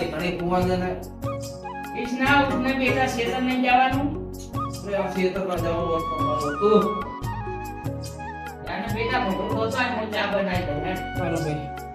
નહીં ઘણી કુવા દે ને કૃષ્ણા ઉઠને બેટા શેતર નહીં જવાનું આ ખેતરમાં જવાનું હતું અને બેટા ભગો તો ચાય હું ચા બનાવી દઉં હે ચાલો ભાઈ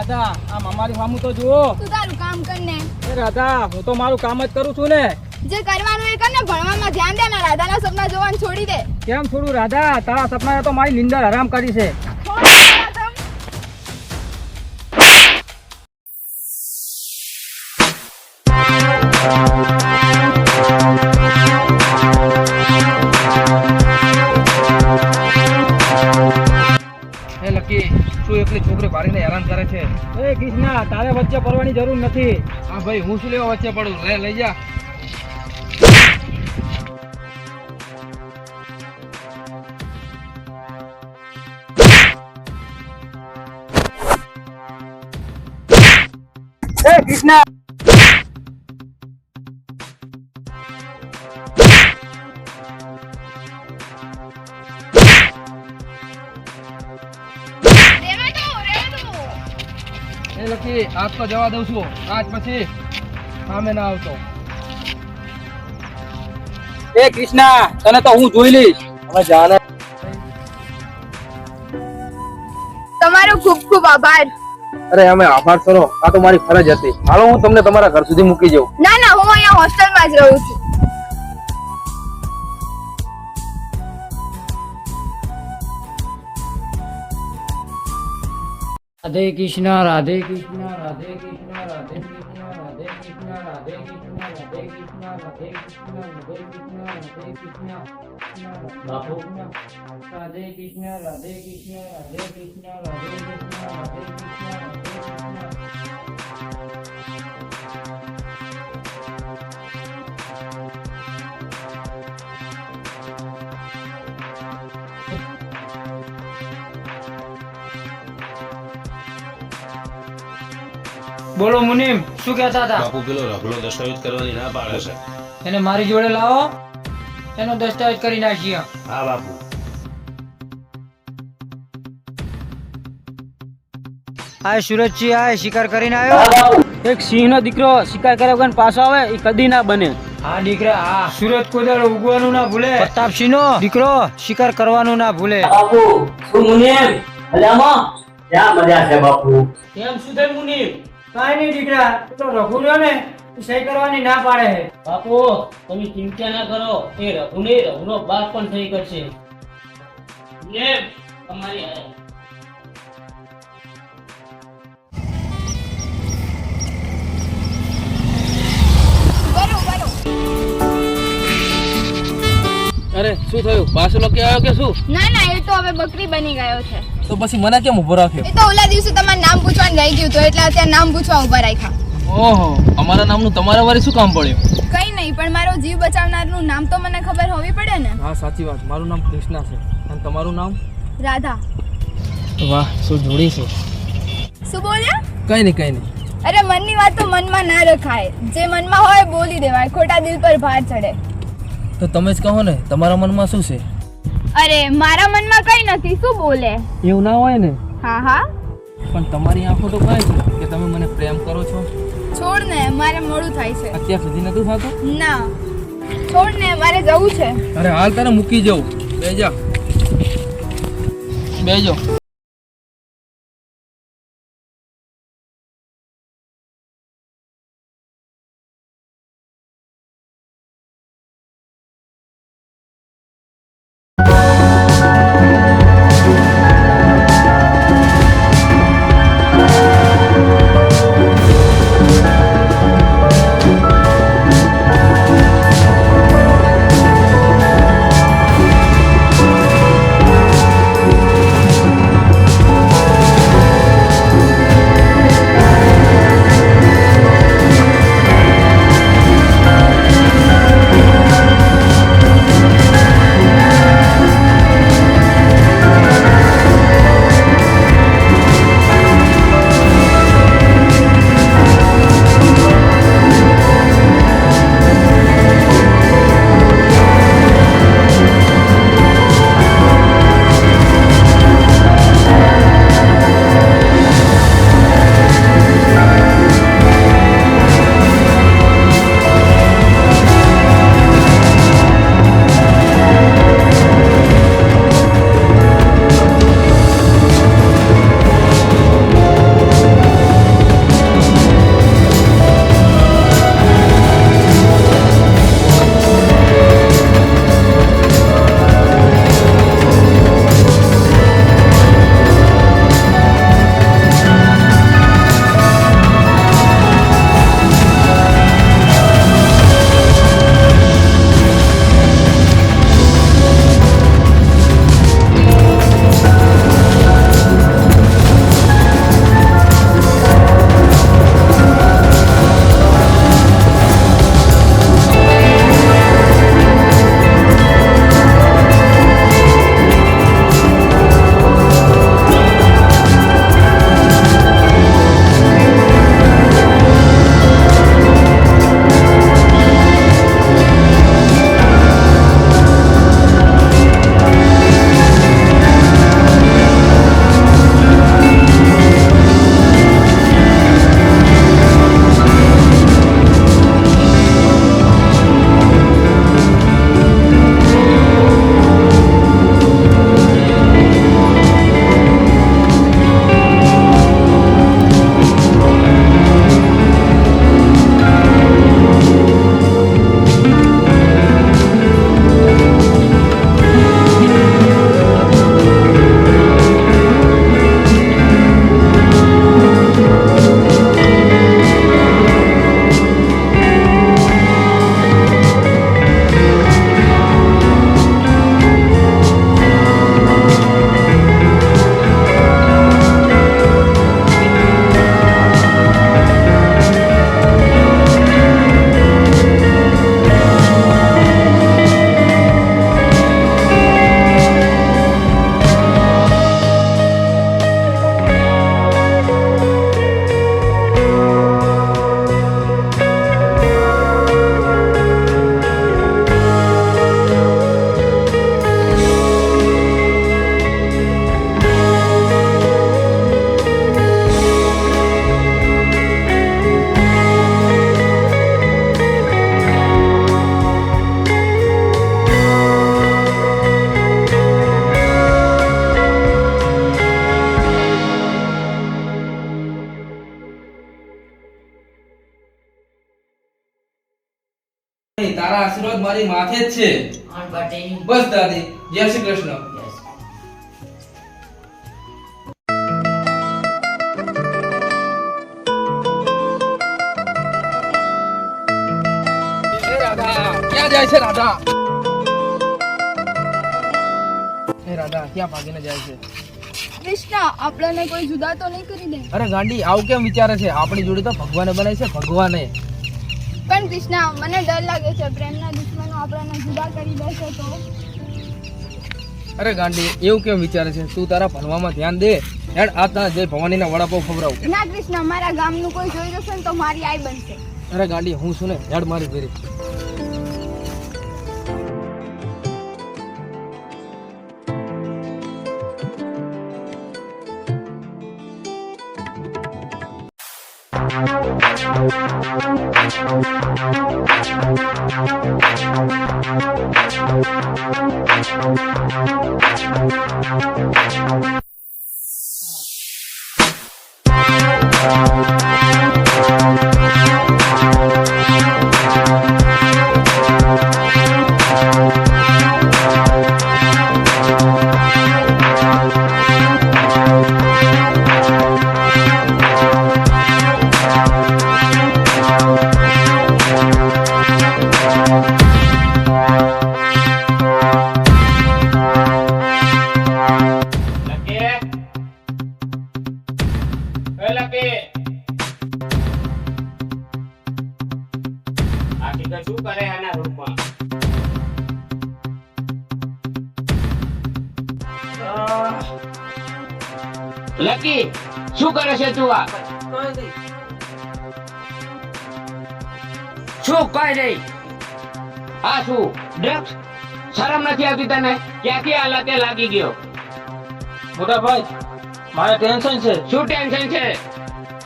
રાધા આ અમારી સામું તો જુઓ તું તારું કામ કર ને એ રાધા હું તો મારું કામ જ કરું છું ને જે કરવાનું એ કર ને ભણવામાં ધ્યાન દે ને રાધાના સપના જોવાનું છોડી દે કેમ છોડું રાધા તારા સપનાએ તો મારી નિંદર હરામ કરી છે એ લકી તું એકલી છોકરી ભારીને હેરાન કરે છે એ કૃષ્ણા તારે વચ્ચે પડવાની જરૂર નથી હા ભાઈ હું શું લેવા વચ્ચે પડું લે લઈ જા એ કૃષ્ણા એ લકી આજ તો જવા દઉં છું આજ પછી સામે ના આવતો એ કૃષ્ણા તને તો હું જોઈ લઈશ હવે જાને તમારો ખૂબ ખૂબ આભાર અરે અમે આભાર કરો આ તો મારી ફરજ હતી હાલો હું તમને તમારા ઘર સુધી મૂકી જાઉં ના ના હું અહીંયા હોસ્ટેલમાં જ રહું છું રાધે કૃષ્ણ રાધે કૃષ્ણ રાધે કૃષ્ણ રાધે કૃષ્ણ રાધે કૃષ્ણ રાધે કૃષ્ણ રાધે કૃષ્ણ રાધે કૃષ્ણ રાધે કૃષ્ણ રાધે કૃષ્ણ બાપુ રાધે કૃષ્ણ રાધે કૃષ્ણ રાધે કૃષ્ણ રાધે કૃષ્ણ રાધે કૃષ્ણ રાધે કૃષ્ણ બોલો મુનિમ શું કહેતા હતા બાપુ પેલો રઘલો દસ્તાવેજ કરવાની ના પાડે છે એને મારી જોડે લાવો એનો દસ્તાવેજ કરી નાખીએ હા બાપુ આ સુરજજી આ શિકાર કરીને આવ્યો એક સિંહનો દીકરો શિકાર કર્યા વગર પાછો આવે એ કદી ના બને હા દીકરા હા સુરત કોદાળ ઉગવાનું ના ભૂલે પ્રતાપસિંહ નો દીકરો શિકાર કરવાનું ના ભૂલે બાપુ શું મુનિમ મજામાં ક્યાં મજા છે બાપુ કેમ સુધર મુનિમ કાઈ નહીં દીકરા તો રઘુ રહ્યો ને સહી કરવાની ના પાડે છે બાપુ તમે ચિંતા ના કરો એ રઘુને રઘુનો બાપ પણ સહી કરશે મુનિમ તમારી અરે શું થયું પાછો લકી આવ્યો કે શું ના ના એ તો હવે બકરી બની ગયો છે તો પછી મને કેમ ઉભો રાખ્યો એ તો ઓલા દિવસે તમારું નામ પૂછવાનું રહી ગયું તો એટલે અત્યારે નામ પૂછવા ઉભા રાખ્યા ઓહો અમારા નામનું તમારા વારે શું કામ પડ્યું કઈ નહીં પણ મારો જીવ બચાવનારનું નામ તો મને ખબર હોવી પડે ને હા સાચી વાત મારું નામ કૃષ્ણા છે અને તમારું નામ રાધા વાહ શું જોડી છે શું બોલ્યા કઈ નહીં અરે મનની વાત તો મનમાં ના રખાય જે મનમાં હોય બોલી દેવાય ખોટા દિલ પર ભાર ચડે તો તમે જ કહો ને તમારા મનમાં શું છે અરે મારા મનમાં કઈ નથી શું બોલે એવું ના હોય ને હા હા પણ તમારી આંખો તો કહે છે કે તમે મને પ્રેમ કરો છો છોડ ને મારે મોડું થાય છે અત્યાર સુધી નતું થતું ના છોડ ને મારે જવું છે અરે હાલ તારે મૂકી જવું બેજા બેજો તારા આશીર્વાદ મારી માથે જ છે. અને બટી બસ દાદી, જય શ્રી કૃષ્ણ. એ રાધા ક્યાં જાય છે રાધા? એ રાધા ક્યાં ભાગીને જાય છે? કૃષ્ણ આપણને કોઈ જુદા તો નહીં કરી દે. અરે ગાંડી આવું કેમ વિચારે છે? આપણી જોડે તો ભગવાને બનાવી છે, ભગવાને. પણ કૃષ્ણ મને ડર લાગે છે પ્રેમના દુશ્મનો આપણને જુદા કરી દેશે તો. અરે ગાંડી એવું કેમ વિચારે છે? તું તારા ભણવામાં ધ્યાન દે. હેડ આ તને જય ભવાનીના વડાપાવ ખવડાવું. ના કૃષ્ણ મારા ગામનું કોઈ જોઈ જશે ને તો મારી આઈ બનશે. અરે ગાંડી હું શું ને, હેડ મારી ઘરે. શું કરે આના રૂપમાં? લકી શું કરે છે તું? આ શું કઈ નહીં? આ શું ડ્રગ્સ? શરમ નથી આવતી તને? ક્યાંથી આ લતે લાગી ગયો? મોટા ભાઈ મારે ટેન્શન છે. શું ટેન્શન છે?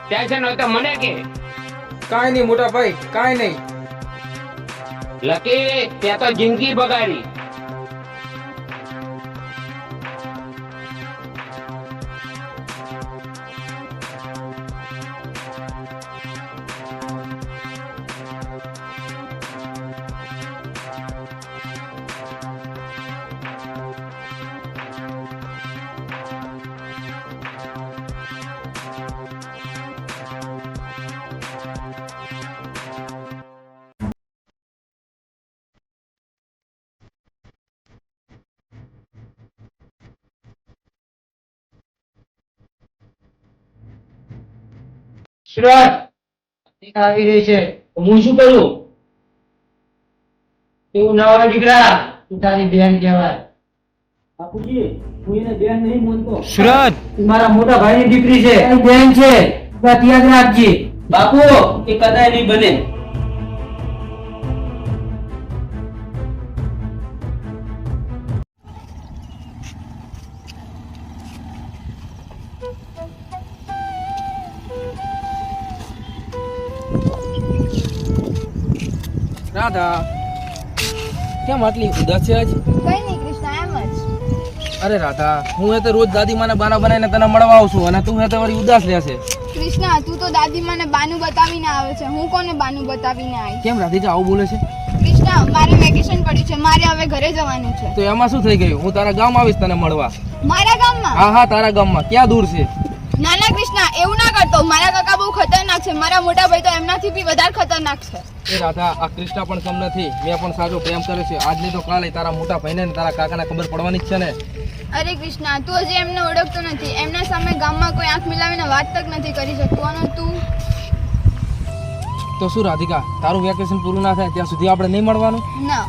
ટેન્શન હોય તો મને કે. કાંઈ નહીં મોટા ભાઈ, કાંઈ નહીં. લકી તે તો જિંદગી બગાડી. સુરત આવી રહી છે, હું શું કરું? તું નવા દીકરા, તું તારી બેન કહેવાય. બાપુજી હું એને બેન નહીં માનતો. સુરત તું મારા મોટા ભાઈની દીકરી છે, તારી બેન છે, વાત યાદ રાખજે. બાપુ એ કદાય નહીં બને. રાધા કેમ આટલી ઉદાસ છે આજ? કઈ નહીં કૃષ્ણ એમ જ. અરે રાધા હું એ તો રોજ દાદી માને બાના બનાવીને તને મળવા આવું છું અને તું એ તો વળી ઉદાસ રહેશે. કૃષ્ણ તું તો દાદી મને બાનું બતાવીને આવે છે, હું કોને બાનું બતાવીને આવી? કેમ રાધીજા આવું બોલે છે? કૃષ્ણ મારે વેકેશન પડ્યું છે, મારે હવે ઘરે જવાનું છે. તો એમાં શું થઈ ગયું? હું તારા ગામ આવીશ તને મળવા. મારા ગામમાં? હા હા તારા ગામમાં. ક્યાં દૂર છે? ના ના કૃષ્ણ એવું ના કરતો, મારા કાકા બહુ ખતરનાક છે, મારા મોટા ભાઈ તો એમનાથી બી વધારે ખતરનાક છે. એ રાધા આ કૃષ્ણા પણ કમ નથી, મેં પણ સાચો પ્રેમ કરે છે. આજ નહીં તો કાલે તારા મોટા ભાઈને ને તારા કાકાને ખબર પડવાની જ છે ને. અરે કૃષ્ણ તું હજી એમને ઓળખતો નથી, એમના સામે ગામમાં કોઈ આંખ મિલાવીને વાત તક નથી કરી શકતો અને તું. તો શું રાધિકા તારું વેકેશન પૂરું ના થાય ત્યાં સુધી આપણે નહીં મળવાનું? ના.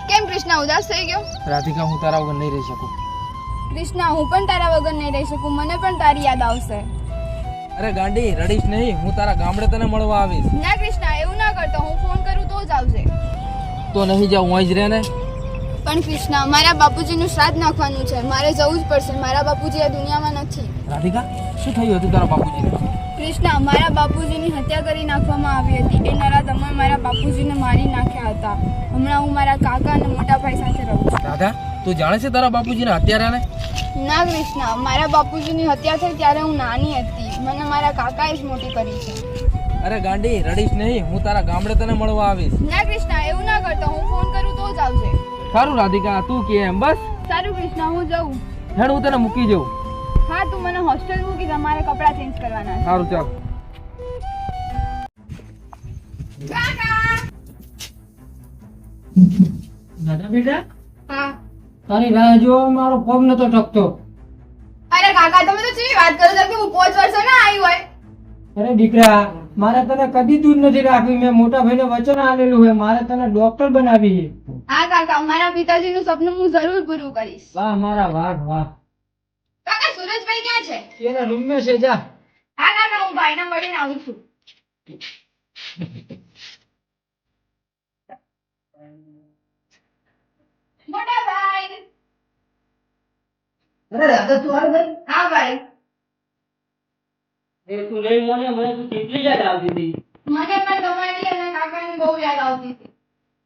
કેમ કૃષ્ણ ઉદાસ થઈ ગયો? રાધિકા હું તારા વગર નહીં રહી શકું. કૃષ્ણ હું પણ તારા વગર નહીં રહી શકું, મને પણ તારી યાદ આવશે. અરે ગાંડી રડીશ નહીં, હું તારા ગામડે તને મળવા આવીશ. ના કૃષ્ણ એવું ના કરતો, હું ફોન કરું તો જ આવશે. તો નહીં જાઉં હું જ રહે ને. પણ કૃષ્ણ મારા બાપુજીનું શ્રાદ્ધ નાખવાનું છે, મારે જવું જ પડશે, મારા બાપુજી આ દુનિયામાં નથી. રાધિકા શું થયું હતું તારા બાપુજીને? કૃષ્ણ મારા બાપુજીની હત્યા કરી નાખવામાં આવી હતી. એ નરાધમોએ મારા બાપુજીને મારી નાખ્યા હતા. હમણાં હું મારા કાકા અને મોટા ભાઈ સાથે રહું છું. રાધા તું જાણે છે તારા બાપુજીને હત્યા ને? ના કૃષ્ણ મારા બાપુજીની હત્યા થઈ ત્યારે હું નાની હતી, મને મારા કાકાએ જ મોટી કરી છે. અરે ગાંડી રડીશ નહીં, હું તારા ગામડે તને મળવા આવીશ. ના કૃષ્ણા એવું ના કરતો, હું ફોન કરું તો જ આવશે. સારું રાધિકા, તું કે એમ બસ. સારું કૃષ્ણા, હું જાઉં. હેડ હું તને મૂકી જાઉં. હા, તું મને હોસ્ટેલ મૂકી, તમારે કપડાં ચેન્જ કરવાના છે. સારું ચાલ. દાદા બેટા હા. તારી રાહ જો મારો પગ નતો ટકતો. અરે કાકા, તમે તો કેવી વાત કરો છો કે હું 5 વર્ષો ના આવી હોય. અરે દીકરા, મારે તને કદી દૂર નથી રાખ્યું. મેં મોટા ભાઈને વચન આલેલું હોય, મારે તને ડોક્ટર બનાવી છે. હા કાકા, મારા પિતાજીનું સપનું હું જરૂર પૂરું કરીશ. વાહ મારા વાહ વાહ. કાકા, સુરજભાઈ ક્યાં છે? એના રૂમમાં છે, જા. હા કાકા, હું ભાઈને મળીને આવું છું. મોટા ભાઈ. અરે દાદા તું આ ભાઈ. હા ભાઈ. એ તું લઈ મને મને તું કેટલી યાદ આવતી હતી. મને પણ તમારી અને કાકાની બહુ યાદ આવતી હતી.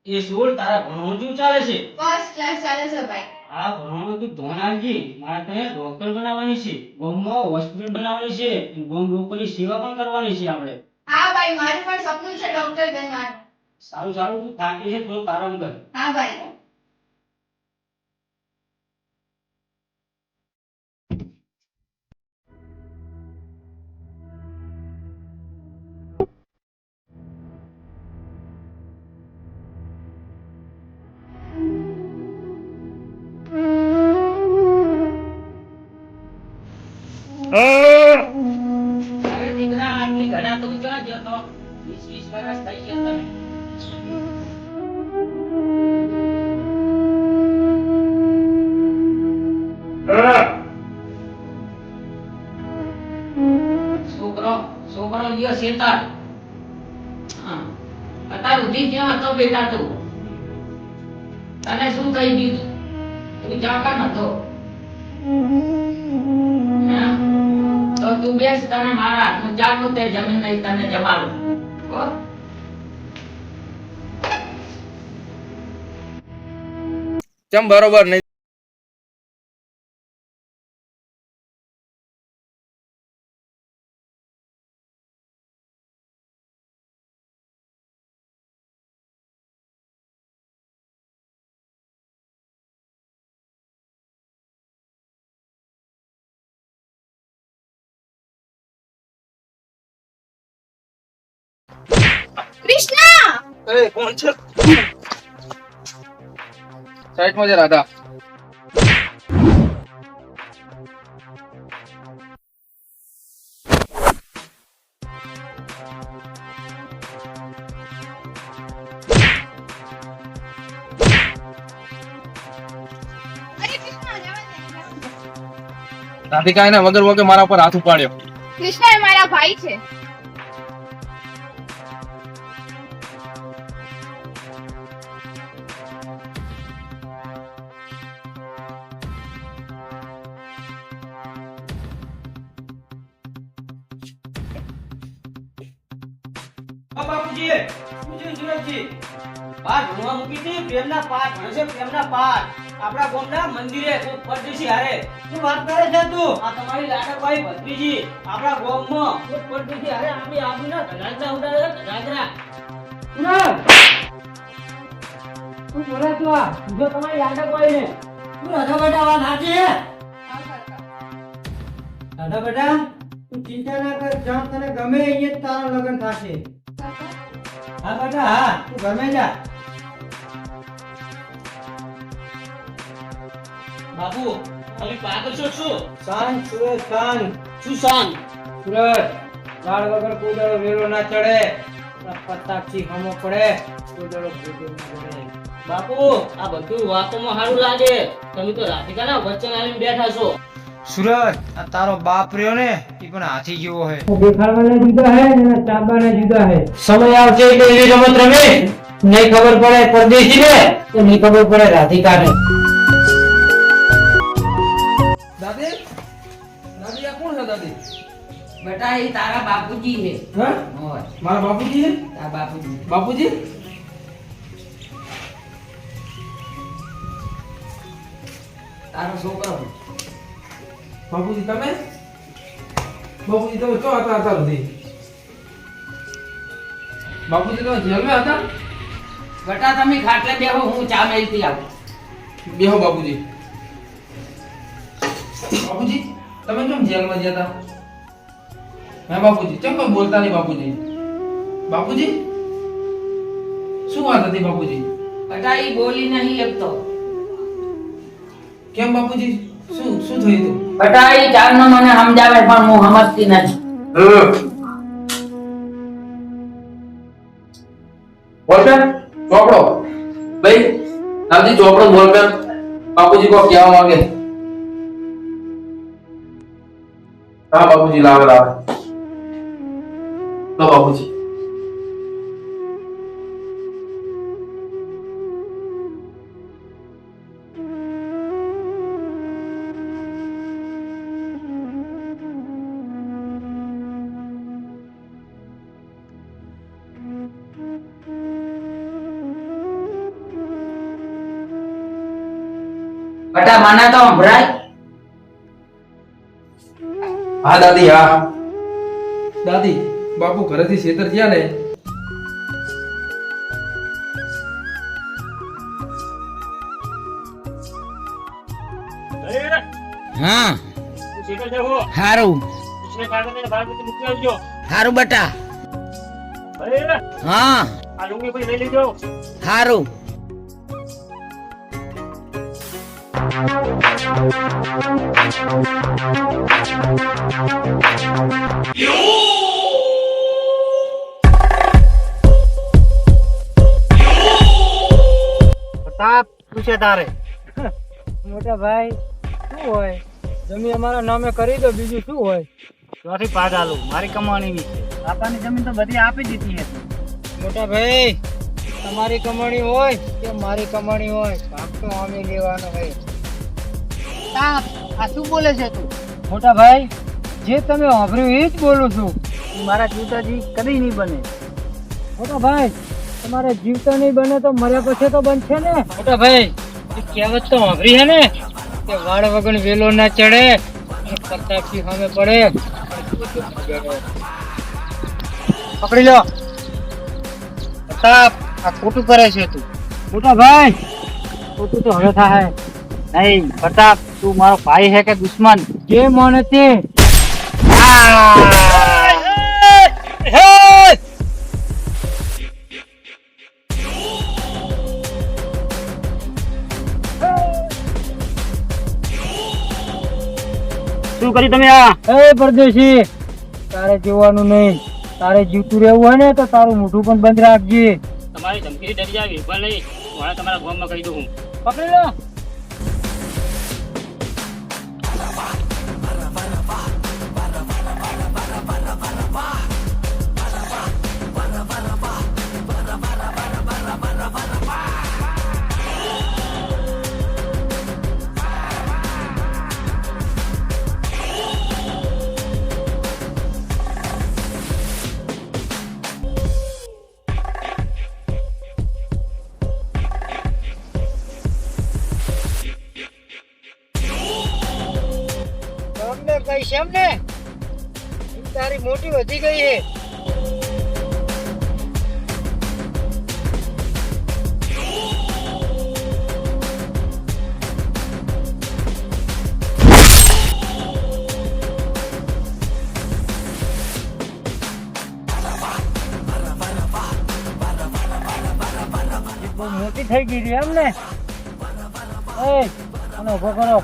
એ સોળ તારા ભણવાનું કેવું ચાલે છે? ફર્સ્ટ ક્લાસ ચાલે છે ભાઈ. આ ભણવાનું તું ધોન આપજી. મારે તને ડોક્ટર બનાવવાની છે, ગામમાં હોસ્પિટલ બનાવવાની છે, ગામ લોકોની સેવા પણ કરવાની છે આપણે. હા ભાઈ, મારું પણ સપનું છે ડોક્ટર બનવાનું. સારું સારું, તું થાકી છે થોડું આરામ કર. હા ભાઈ. અરે દીકરા, આટલી ઘડા તું ક્યાં જતો? 20 વર્ષ થઈ ગયા તને. છોકરો છોકરો લ્યો શેતાર. હા, અત્યાર સુધી ક્યાં હતો બેટા તું? તને શું કહી દીધું? તું જાગા નતો. હા? તો તું બેસ, તને મારા હાથનું ચાકનું તે જમીન નહીં તને જમાડું. હો? ચમ બરોબર નહીં. કૃષ્ણા! એ કોણ છે? સાઈડમાં છે રાધા. અરે કૃષ્ણા, જવા દે. રાધિકા એને વગર વગર મારા પર હાથ ઉપાડ્યો. કૃષ્ણા એ મારા ભાઈ છે. બાપુજી, પૂછ્યું સુરજજી. પાઠ ભણવા મૂકી હતી, પ્રેમના પાઠ ભણે છે, પ્રેમના પાઠ. આપણા ગામના મંદિરે કોઈ પરદેશી હારે. શું વાત કરે છે તું? આ તમારી લાડકભાઈ ભત્રીજી આપણા ગામમાં કોઈ પરદેશી હારે આપણી આબરૂના ધડાકડા ઉડાડે છે, ધડાકડા. તું બોલે તું આ. જો તમારી લાડકભાઈ ને તું રાધા બેટા વાત સાચી છે? હા કાકા. દાદા બેટા તું ચિંતા ના કર, જ્યાં તને ગમે અહીંયા જ તારા લગ્ન થશે. કાકા. હા બેટા હા, તું ઘરમાં જા. બાપુ, તમે પાગલ છો શું? શાંત સુરજ શાંત. શું શાંત? સુરજ, ઝાડ વગર કૂદડો વેલો ના ચડે. પતાક્ષી ખમો પડે, કૂદડો કૂદડો ના ચડે. બાપુ, આ બધું વાતોમાં સારું લાગે. તમે તો રાધિકાના વચન આવીને બેઠા છો. સુરજ, આ તારો બાપ રહ્યો ને એ પણ હાથી જેવો હે. દેખાડવાના જુદા હે ને ચાબાના જુદા હે. સમય આવશે એટલે એવી રમત રમે. નહીં ખબર પડે પરદેશી ને તો નહીં ખબર પડે રાધિકા ને. દાદી, દાદી આ કોણ છે દાદી? બેટા એ તારા બાપુજી છે. હા? હોય મારા બાપુજી છે? તારા બાપુજી. બાપુજી? તારો છોકરો. બાપુજી તમે? બાપુજી તમે ચો હતા હતા સુધી? બાપુજી તો જેલમાં હતા. બેટા તમે ખાટલે બેહો, હું ચા મેલતી આવું. બેહો બાપુજી. બાપુજી તમે કેમ જેલમાં ગયા હતા? હે બાપુજી કેમ કોઈ બોલતા નહીં બાપુજી? બાપુજી શું વાત હતી બાપુજી? બેટા ઈ બોલી નહીં એકતો. કેમ બાપુજી શું શું થયું હતું? બેટા ઈ ચારનો મને સમજાવે પણ હું સમજતી નથી. બોલપેન ચોપડો ભાઈ નામજી ચોપડો બોલપેન બાપુજી કો કહેવા માંગે. હા બાપુજી લાવે લો બાપુજી. બેટા મને તો સંભળાય. હા દાદી હા. દાદી બાપુ ઘરેથી ખેતર ગયા ને હા હારું હારું બેટા. હા હારું. પ્રતાપ પૂછે તારે મોટા ભાઈ શું હોય? જમીન અમારા નામે કરી દો, બીજું શું હોય? ચોથી પાડ આલું મારી કમાણીની છે. બાપાની જમીન તો બધી આપી દીધી હતી. મોટા ભાઈ તમારી કમાણી હોય કે મારી કમાણી હોય, ભાગ તો અમે લેવાનો હોય. આ શું બોલે છે તું? મોટા ભાઈ જે તમે વાપર્યું એ જ બોલું છું. મારા જીવતાજી કદી નહીં બને. મોટા ભાઈ તમારે જીવતા નહીં બને તો મર્યા પછી તો બનશે ને. મોટા ભાઈ એ કહેવત તો વાપરી છે ને કે વાળ વગર વેલો ના ચડે, પ્રતાપથી સામે પડે. પકડી લો. પ્રતાપ આ ખોટું કરે છે તું. મોટા ભાઈ ખોટું તો હવે થાય. નહીં પ્રતાપ તું મારો ભાઈ છે કે દુશ્મન? જે માને તે. શું કર્યું તમે આ? એ પરદેશી તારે જોવાનું નહીં, તારે જીવતું રહેવું હોય ને તો તારું મોઢું પણ બંધ રાખજે. તમારી ધમકી ડરી જાય વિભા નહીં. હું તમારા ગામમાં કહી દઉં હું. પકડી લો. પૈસા ને તારી મોટી વધી ગઈ છે. બહુ મોટી થઈ ગઈ છે એમ ને. આનો ઉભો કરો.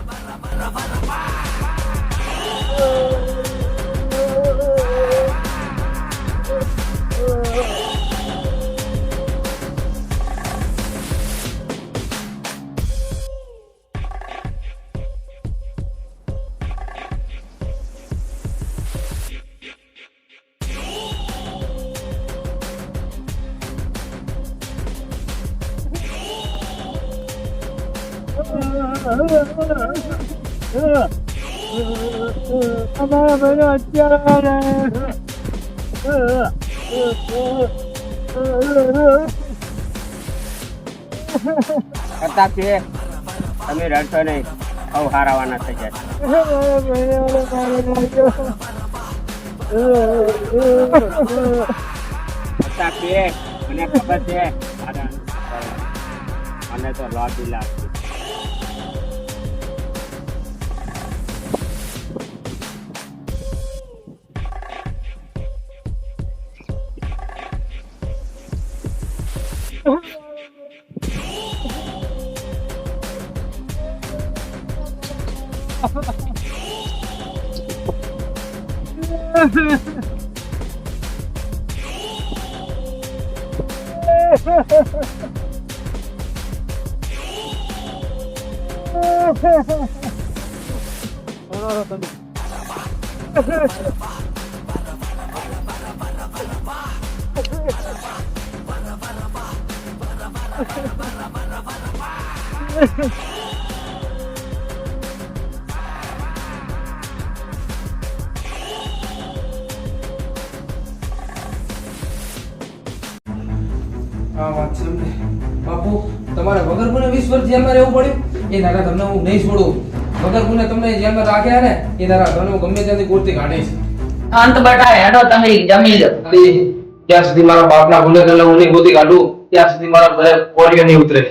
અમારા ભાઈનો અત્યારે પ્રતાપ છે તમે રડશો નહીં. બહુ હારાવાના થઈ જાય. મને ખબર છે મને તો લોબી લાગતી. આ વાત છે એમને. બાપુ તમારે વગર ગુને 20 વર્ષ જેલમાં રહેવું પડ્યું એ નારા તમને હું નહીં છોડું. વગર ગુને તમને જેલમાં રાખ્યા ને એ નારા તમને હું ગમે ત્યાંથી ગોતી કાઢીશ. અંત બટા હેડો તમે જમી લો. ત્યાં સુધી મારા બાપના ગુનેગારને હું નહીં ગોતી કાઢું ત્યાં સુધી મારા ઘરે કોળીઓ નહીં ઉતરે.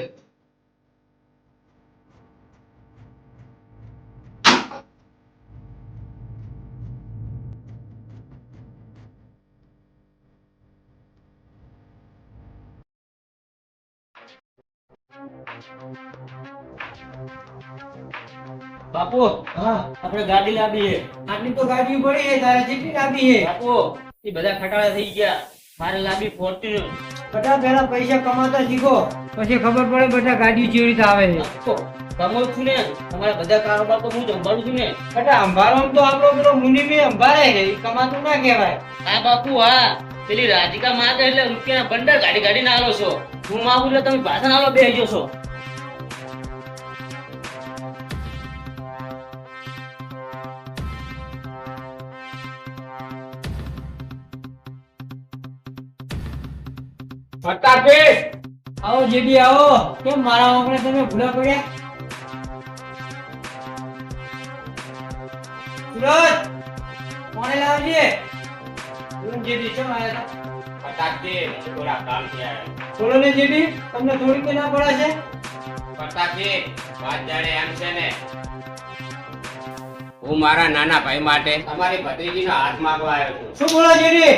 બાપુ આપણે ગાડી લાવી છે. આટલી તો ગાડી પડી છે તારે જેટલી લાવી છે બાપુ એ બધા ખટાડા થઈ ગયા. મારે લાવી ફોર્ચ્યુનર. બધા પહેલા પૈસા કમાતા શીખો પછી ખબર પડે બધા ગાડીઓ કેવી રીતે આવે છે. બાપુ કમાઉં છું ને તમારા બધા કારોબાર તો હું જ સંભાળું છું ને. બધા સંભાળવામાં તો આપણો પેલો મુનિમી સંભાળે છે એ કમાતું ના કહેવાય. હા બાપુ હા પેલી રાધિકા માં એટલે રૂપિયાના બંડર ગાડી ગાડી ના આલો છો. હું માગું એટલે તમે પાછા આલો બેસી જશો. આવો જેબી આવો. કેમ મારા આંકડે તમે ભૂલા પડ્યા? સુરત કોણે લાવજે? જેબી કેમ આયા હતા? બોલો ને જેબી તમને થોડી કે ના પડે છે? હું મારા નાના ભાઈ માટે તમારી ભત્રીજીનો હાથ માંગવા આવ્યો છું. શું બોલો જેબી?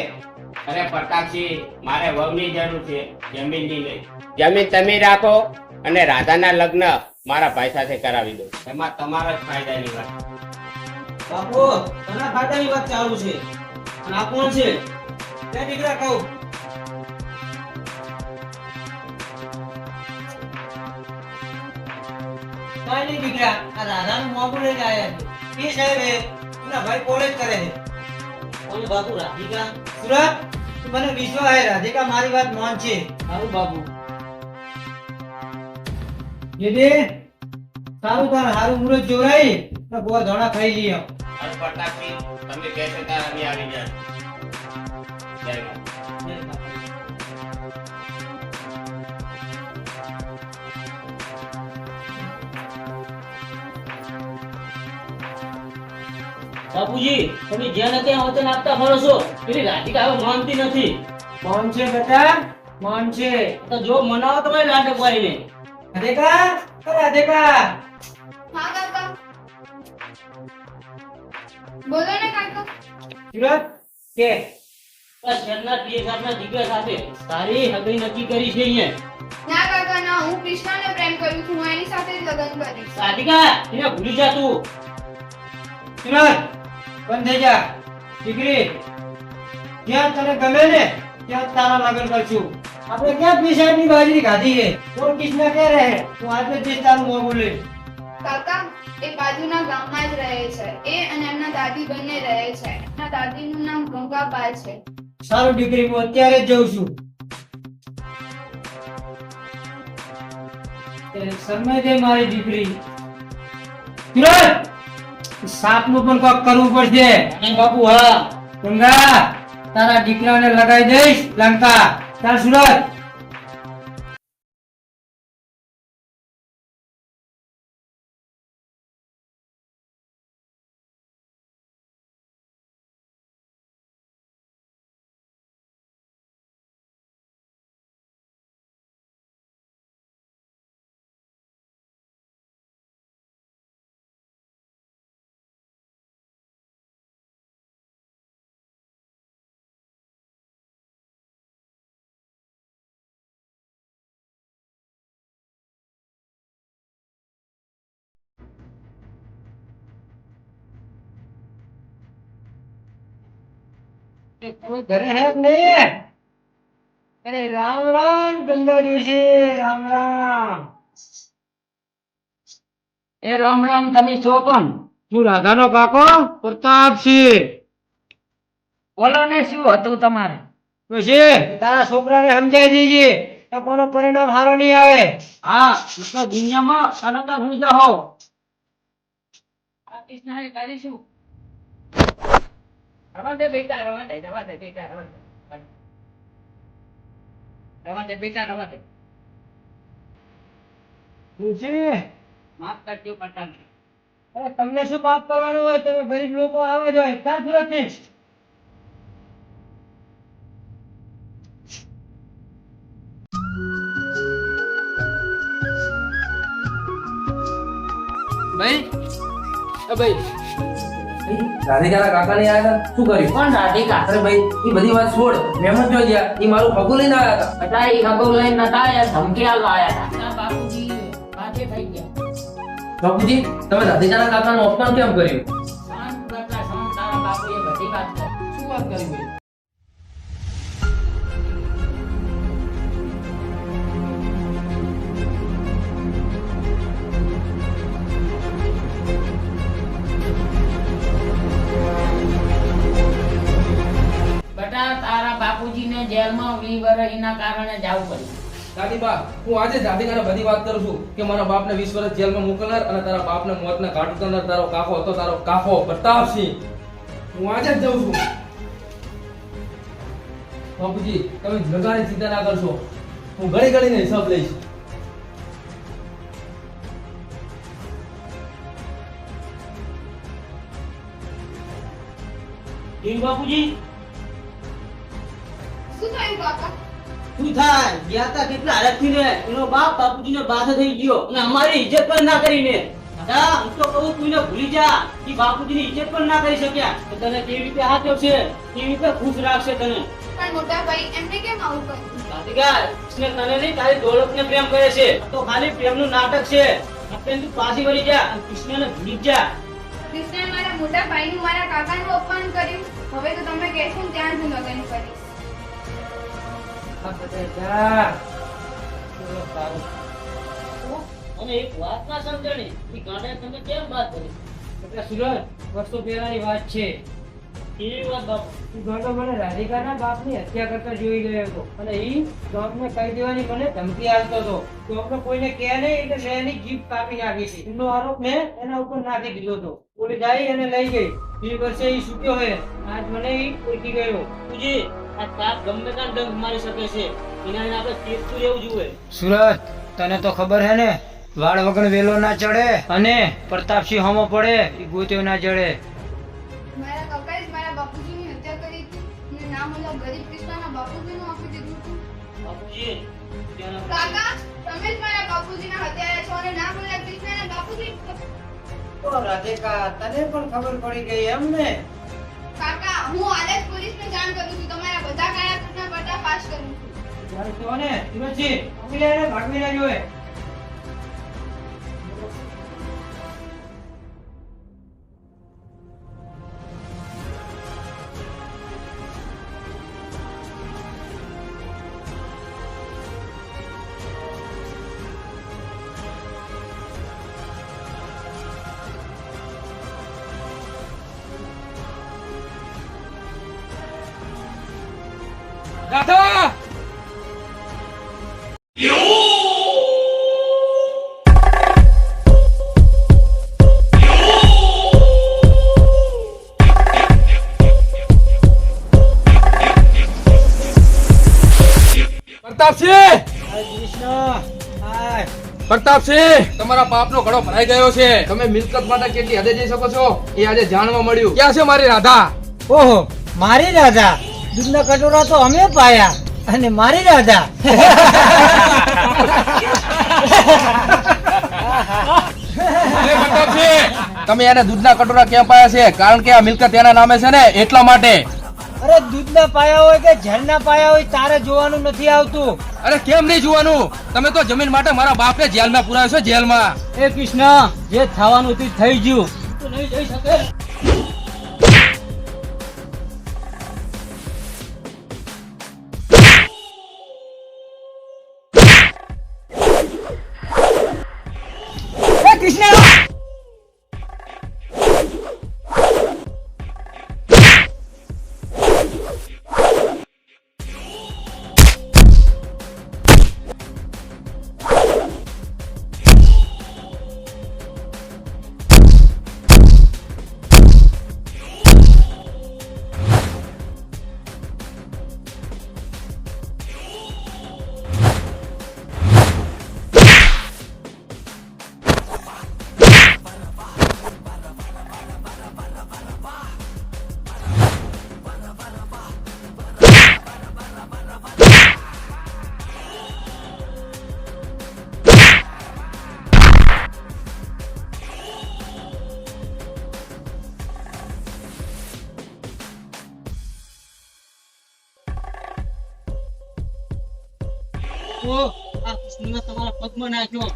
અરે પ્રતાપસિંહ, મારે વહુની જરૂર છે, જમીનની નહીં. જમીન તમે રાખો અને રાધાના લગ્ન મારા ભાઈ સાથે કરાવી દો. એમાં તમારા જ ફાયદાની વાત. બાપુ ઘણા ફાયદાની વાત ચાલુ છે. અને આ કોણ છે? બે દીકરા કહું. કઈ નહીં દીકરા, આ રાધાનું મોંઘું લઈને આવ્યા છે. એ સાહેબ એના ભાઈ કોલેજ કરે છે. કોણ બાપુ? રાધિકા? સુરત તું મને વિશ્વાસ છે રાધિકા મારી વાત માન છે. સારું બાપુ. જેદી સારું તાર હારું મુરત જોરાઈ તો બહુ ધોણા ખાઈ લઈએ. અરે પ્રતાપસિંહ, તમે કહેશો ત્યારે અમે આવી જાય. જય માતા. બાપુજી તમે જ્યાં ત્યાં વચન આપતા ફરો છો. પેલી રાધિકા હવે માનતી નથી. કોણ છે બેટા? કોણ છે? તો જો મનાવો તમે નાટક વાળીને. રાધિકા? ઓ રાધિકા, હા કાકા બોલો ને કાકા. સુરત કે આ શહેરના PSR દીકરા સાથે તારી હગઈ નક્કી કરી છે અહીંયા. ના કાકા ના, હું કૃષ્ણને પ્રેમ કરું છું. હું એની સાથે જ લગ્ન કરીશ. રાધિકા એને ભૂલી જા તું. સુરત બંધ થઈ જા. દીકરી જ્યાં તને ગમે ને ત્યાં તારા લગ્ન કરશું. આપણે ક્યાં પીસાની બાજરી ખાધી છે? કોણ કિસના કે રહે? હું આજે જ તારું મોં બોલે. કાકા એ બાજુના ગામમાં જ રહે છે. એ અને એમના દાદી બંને રહે છે. એમના દાદીનું નામ ગંગાબા છે. સારું દીકરી, હું અત્યારે જ જઉં છું. સમય દે મારી દીકરી. સુરત સાપનું પણ કોક કરવું પડશે. બાપુ હા ગંગા તારા દીકરાને લગાઈ દઈશ લંકા. ચાલ સુરત. કોઈ ઘરે હે કે નહીં? અરે રામ રામ ગંદોરી છે, રામ રામ. એ રામ રામ, તમે છો કોણ? હું રાધાનો કાકો પ્રતાપસિંહ. બોલો ને, શું હતું તમારે? પછી તારા છોકરાને સમજાવી દેજે તો કોનો પરિણામ સારો નહીં આવે. હા, તો દુનિયામાં અનંત હું જાઓ. આ કૃષ્ણએ કરીશું. રવા દે બેટા, રવા દે બેટા, રવા દે. રવા દે બેટા, રવા દે. શું છે? માફ કરજો પટાણ. અરે તમને શું માફ કરવાનું હોય? તમે ગરીબ લોકો આવે જ હોય. ક્યાં સુરતથી? ભાઈ ભાઈ રાધિકાના કાકા ને આયા હતા, શું કર્યું? કોણ રાધિકા? અરે ભાઈ એ બધી વાત છોડ, મહેમાન જો ગયા, એ મારું પગું લઈને આવ્યા હતા. બેટા, એ ખબર લઈને નતા આયા, ધમકી આલવા આયા હતા. બાપુજી વાતે થઈ ગયા. બાપુજી, તમે રાધિકાના કાકાનું અપમાન કેમ કર્યું? શાંત બેટા, શાંત. તારા બાપુએ બધી વાત કરી. શું વાત કરી ભાઈ? બેટા, તારા બાપુજીને જેલમાં 20 વર્ષ એના કારણે જવું પડ્યું. દાદીબા, હું આજે જ રાધિકાને બધી વાત કરું છું કે મારા બાપને 20 વર્ષ જેલમાં મોકલનાર અને તારા બાપને મોતના ઘાટ ઉતારનાર તારો કાકો હતો, તારો કાકો પ્રતાપસિંહ. હું આજે જ જઉં છું. બાપુજી, તમે લગાની ચિંતા ના કરશો, હું ઘડી ઘડીને હિસાબ લઈશ. ટીમ બાપુજી શું થયું કાકા? શું થાય? ગયા તા કેટલા હાલતથી રે, એનો બાપ બાપુજીને બાધા થઈ ગયો અને અમારી ઇજ્જત પણ ના કરીને. દાદા, હું તો કહું તું એને ભૂલી જા, કે બાપુજીની ઇજ્જત પણ ના કરી શક્યા તો તને કેવી રીતે હાથ આવશે, કેવી રીતે ખુશ રાખશે તને? પણ મોટા ભાઈ એમને કેમ આવું કર્યું? રાધિકા, કૃષ્ણ તને નહીં, તારી દોલતને પ્રેમ કરે છે. આ તો ખાલી પ્રેમનું નાટક છે. આપણે તું પાછી વળી જા અને કૃષ્ણને ભૂલી જ જા. કૃષ્ણએ મારા મોટા ભાઈનું મારા કાકાનું અપમાન કર્યું. હવે તો તમે કહેશો ને ત્યાં જ હું લગ્ન કરીશ. આ બધે જા. ચલો, સારું. અને એક વાત ના સમજણી, કે ગાંડે તમે કેમ વાત કરી? એટલે સુરત, વર્ષો પહેલાની વાત છે. કેવી વાત બાપુ? ઈ ગાંડો મને રાધિકાના બાપની હત્યા કરતા જોઈ ગયો હતો અને ઈ ગામને કહી દેવાની મને ધમકી આપતો હતો. ગામનો કોઈને કહે નહીં એટલે મેં એની જીભ કાપી નાખી હતી. એનો આરોપ મેં એના ઉપર નાખી દીધો હતો. પોલીસ આવી અને લઈ ગઈ. એ વર્ષે ઈ છૂટ્યો હોય. આજ મને ઈ ઓળખી ગયો. બાપુજી, આ તાપ ગમે ત્યાં ડંખ મારી શકે છે. એના લીધે આપણે ચેતતું રહેવું જોઈએ. સુરત, તને તો ખબર હે ને, વાળ વગર વેલો ના ચડે અને પ્રતાપસિંહ હોમો પડે એ ગોત્યો ના જડે. મારા કાકાએ જ મારા બાપુજીની હત્યા કરી હતી અને નામ ઓલા ગરીબ કૃષ્ણના બાપુજીનું આપી દીધું હતું. બાપુજી, ત્યાં કાકા, તમે જ મારા બાપુજીના હત્યારા છો અને નામ ઓલા કૃષ્ણના બાપુજી. તો રાધિકા, તને પણ ખબર પડી ગઈ એમ ને? કાકા, હું હાલ જ પોલીસને જાણ કરું છું. તમારા બધા કાયાકૃતના પર્દાફાશ કરું છું. ચાલ તો ને, સુરતજી, પકડી લે ને, ભાગવી ના જોઈએ. રાધા! પ્રતાપસિંહ! પ્રતાપસિંહ, તમારા પાપનો ઘડો ભરાઈ ગયો છે. તમે મિલકત માટે કેટલી હદે જઈ શકો છો એ આજે જાણવા મળ્યું. ક્યાં છે મારી રાધા? ઓહો, મારી રાધા? દૂધના કટોરા તો અમે પાયા અને મારી રાધા. અરે પ્રતાપસિંહ, તમે એને દૂધના કટોરા કેમ પાયા છે? કારણ કે આ મિલકત એના નામે છે ને, એટલા માટે. અરે દૂધના પાયા હોય કે ઝેરના પાયા હોય તારે જોવાનું નથી આવતું. અરે કેમ નહીં જોવાનું? તમે તો જમીન માટે મારા બાપને જેલમાં પુરાયો છે, જેલમાં. એ કૃષ્ણ, જે થવાનું હતું થઈ ગયું. તું નહીં જઈ શકે. કૃષ્ણ આ કૃષ્ણને તમારા પગમાં નાખ્યો.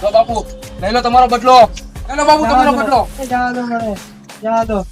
લો બાપુ લઈ લો તમારો બદલો. લઈ લો બાપુ તમારો બદલો. જા દો મને, જા દો.